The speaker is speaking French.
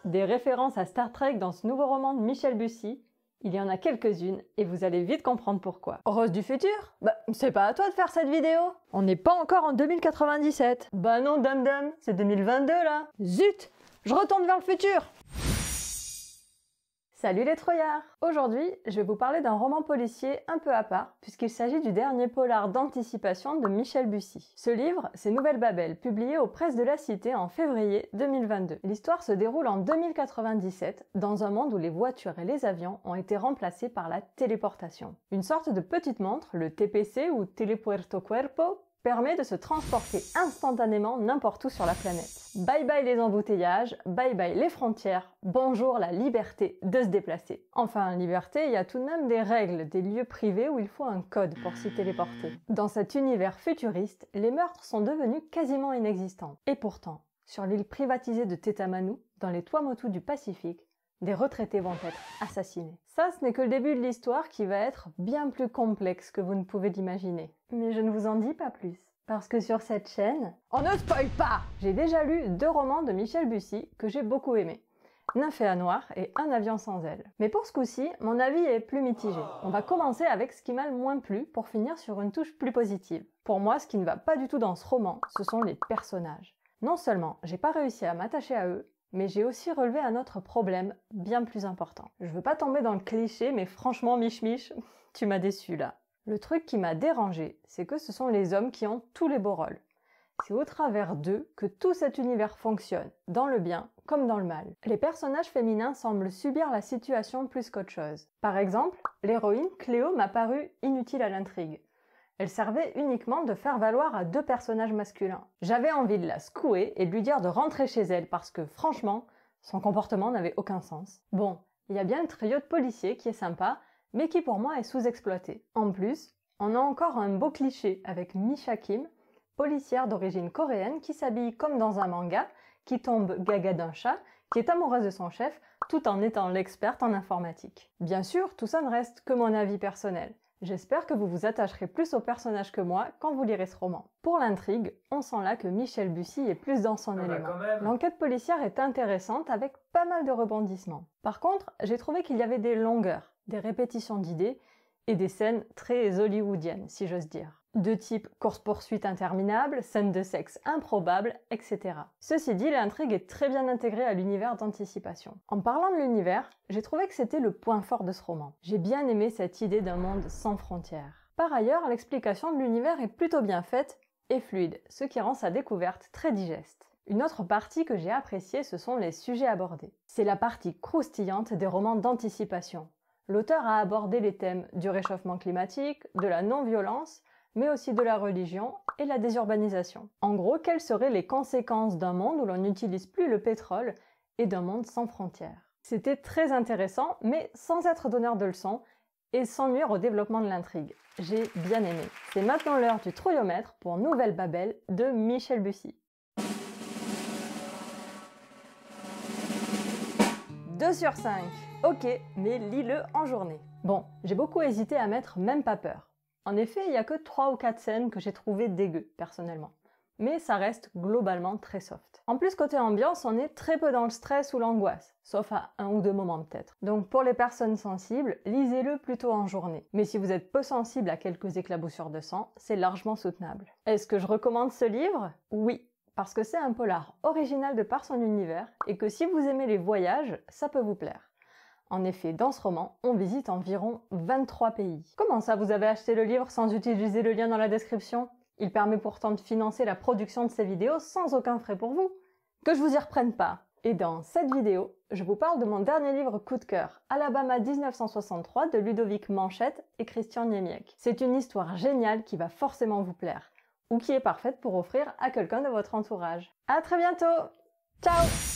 Des références à Star Trek dans ce nouveau roman de Michel Bussy, il y en a quelques-unes et vous allez vite comprendre pourquoi. Rose du futur? Bah, c'est pas à toi de faire cette vidéo. On n'est pas encore en 2097. Bah non, dame, c'est 2022 là. Zut! Je retourne vers le futur! Salut les trouillards! Aujourd'hui, je vais vous parler d'un roman policier un peu à part, puisqu'il s'agit du dernier polar d'anticipation de Michel Bussy. Ce livre, c'est Nouvelle Babel, publié aux Presses de la Cité en février 2022. L'histoire se déroule en 2097, dans un monde où les voitures et les avions ont été remplacés par la téléportation. Une sorte de petite montre, le TPC ou Telepuerto Cuerpo, permet de se transporter instantanément n'importe où sur la planète. Bye bye les embouteillages, bye bye les frontières, bonjour la liberté de se déplacer. Enfin, liberté, il y a tout de même des règles, des lieux privés où il faut un code pour s'y téléporter. Dans cet univers futuriste, les meurtres sont devenus quasiment inexistants. Et pourtant, sur l'île privatisée de Tetamanu, dans les Tuamotu du Pacifique, des retraités vont être assassinés. Ça, ce n'est que le début de l'histoire qui va être bien plus complexe que vous ne pouvez l'imaginer. Mais je ne vous en dis pas plus. Parce que sur cette chaîne, on ne spoil pas! J'ai déjà lu 2 romans de Michel Bussy que j'ai beaucoup aimés. Nymphéa Noire et Un avion sans ailes. Mais pour ce coup-ci, mon avis est plus mitigé. On va commencer avec ce qui m'a le moins plu pour finir sur une touche plus positive. Pour moi, ce qui ne va pas du tout dans ce roman, ce sont les personnages. Non seulement j'ai pas réussi à m'attacher à eux, mais j'ai aussi relevé un autre problème bien plus important. Je veux pas tomber dans le cliché, mais franchement, Mich, tu m'as déçu là. Le truc qui m'a dérangé, c'est que ce sont les hommes qui ont tous les beaux rôles. C'est au travers d'eux que tout cet univers fonctionne, dans le bien comme dans le mal. Les personnages féminins semblent subir la situation plus qu'autre chose. Par exemple, l'héroïne Cléo m'a paru inutile à l'intrigue. Elle servait uniquement de faire valoir à 2 personnages masculins. J'avais envie de la secouer et de lui dire de rentrer chez elle parce que, franchement, son comportement n'avait aucun sens. Bon, il y a bien le trio de policiers qui est sympa, mais qui pour moi est sous-exploité. En plus, on a encore un beau cliché avec Misha Kim, policière d'origine coréenne qui s'habille comme dans un manga, qui tombe gaga d'un chat, qui est amoureuse de son chef, tout en étant l'experte en informatique. Bien sûr, tout ça ne reste que mon avis personnel. J'espère que vous vous attacherez plus au personnage que moi quand vous lirez ce roman. Pour l'intrigue, on sent là que Michel Bussy est plus dans son élément. L'enquête policière est intéressante avec pas mal de rebondissements. Par contre, j'ai trouvé qu'il y avait des longueurs, des répétitions d'idées et des scènes très hollywoodiennes, si j'ose dire. De type course-poursuite interminable, scènes de sexe improbables, etc. Ceci dit, l'intrigue est très bien intégrée à l'univers d'anticipation. En parlant de l'univers, j'ai trouvé que c'était le point fort de ce roman. J'ai bien aimé cette idée d'un monde sans frontières. Par ailleurs, l'explication de l'univers est plutôt bien faite et fluide, ce qui rend sa découverte très digeste. Une autre partie que j'ai appréciée, ce sont les sujets abordés. C'est la partie croustillante des romans d'anticipation. L'auteur a abordé les thèmes du réchauffement climatique, de la non-violence, mais aussi de la religion et la désurbanisation. En gros, quelles seraient les conséquences d'un monde où l'on n'utilise plus le pétrole et d'un monde sans frontières? C'était très intéressant, mais sans être donneur de leçons et sans nuire au développement de l'intrigue. J'ai bien aimé. C'est maintenant l'heure du trouillomètre pour Nouvelle Babel de Michel Bussy. 2 sur 5. Ok, mais lis-le en journée. Bon, j'ai beaucoup hésité à mettre Même pas peur. En effet, il n'y a que 3 ou 4 scènes que j'ai trouvées dégueu, personnellement. Mais ça reste globalement très soft. En plus, côté ambiance, on est très peu dans le stress ou l'angoisse, sauf à 1 ou 2 moments peut-être. Donc pour les personnes sensibles, lisez-le plutôt en journée. Mais si vous êtes peu sensible à quelques éclaboussures de sang, c'est largement soutenable. Est-ce que je recommande ce livre? Oui, parce que c'est un polar original de par son univers, et que si vous aimez les voyages, ça peut vous plaire. En effet, dans ce roman, on visite environ 23 pays. Comment ça, vous avez acheté le livre sans utiliser le lien dans la description? Il permet pourtant de financer la production de ces vidéos sans aucun frais pour vous. Que je vous y reprenne pas. Et dans cette vidéo, je vous parle de mon dernier livre coup de cœur, Alabama 1963 de Ludovic Manchette et Christian Niemiec. C'est une histoire géniale qui va forcément vous plaire, ou qui est parfaite pour offrir à quelqu'un de votre entourage. À très bientôt! Ciao!